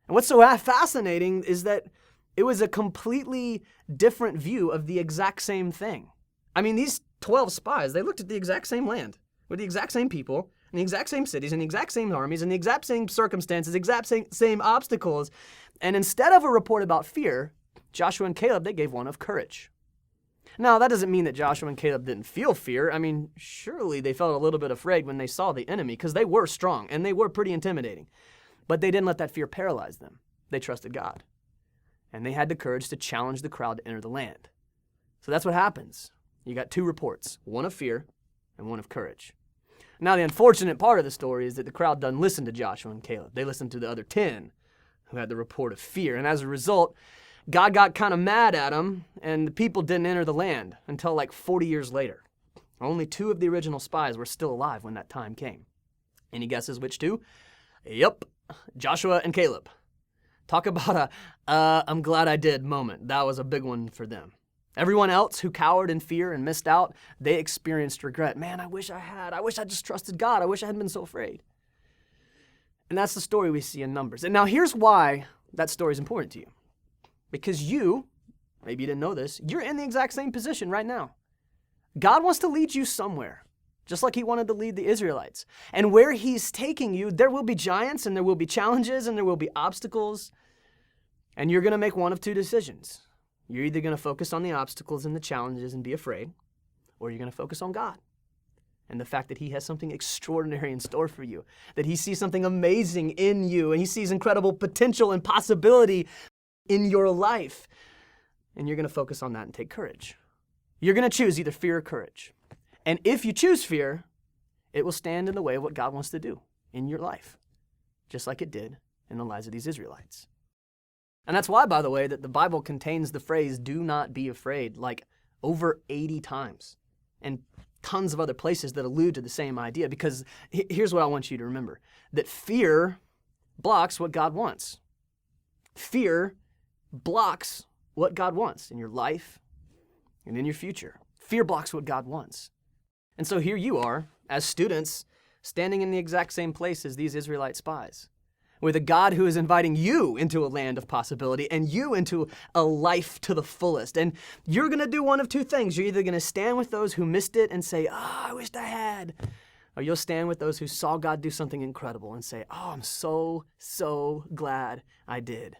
And what's so fascinating is that it was a completely different view of the exact same thing. I mean, these 12 spies, they looked at the exact same land with the exact same people, in the exact same cities, in the exact same armies, in the exact same circumstances, exact same obstacles. And instead of a report about fear, Joshua and Caleb, they gave one of courage. Now, that doesn't mean that Joshua and Caleb didn't feel fear. I mean, surely they felt a little bit afraid when they saw the enemy, because they were strong and they were pretty intimidating. But they didn't let that fear paralyze them. They trusted God. And they had the courage to challenge the crowd to enter the land. So that's what happens. You got two reports, one of fear and one of courage. Now, the unfortunate part of the story is that the crowd doesn't listen to Joshua and Caleb. They listened to the other 10 who had the report of fear. And as a result, God got kind of mad at them, and the people didn't enter the land until like 40 years later. Only 2 of the original spies were still alive when that time came. Any guesses which 2? Yep, Joshua and Caleb. Talk about a I'm glad I did moment. That was a big one for them. Everyone else who cowered in fear and missed out, they experienced regret. Man, I wish I just trusted God. I wish I hadn't been so afraid. And that's the story we see in Numbers. And now here's why that story is important to you. Because you, maybe you didn't know this, you're in the exact same position right now. God wants to lead you somewhere, just like he wanted to lead the Israelites. And where he's taking you, there will be giants and there will be challenges and there will be obstacles. And you're going to make one of 2 decisions. You're either going to focus on the obstacles and the challenges and be afraid, or you're going to focus on God and the fact that he has something extraordinary in store for you, that he sees something amazing in you, and he sees incredible potential and possibility in your life. And you're going to focus on that and take courage. You're going to choose either fear or courage. And if you choose fear, it will stand in the way of what God wants to do in your life, just like it did in the lives of these Israelites. And that's why, by the way, that the Bible contains the phrase, do not be afraid, like over 80 times, and tons of other places that allude to the same idea, because here's what I want you to remember, that fear blocks what God wants. Fear blocks what God wants in your life and in your future. Fear blocks what God wants. And so here you are, as students, standing in the exact same place as these Israelite spies, with a God who is inviting you into a land of possibility and you into a life to the fullest. And you're going to do one of 2 things. You're either going to stand with those who missed it and say, I wished I had. Or you'll stand with those who saw God do something incredible and say, I'm so glad I did.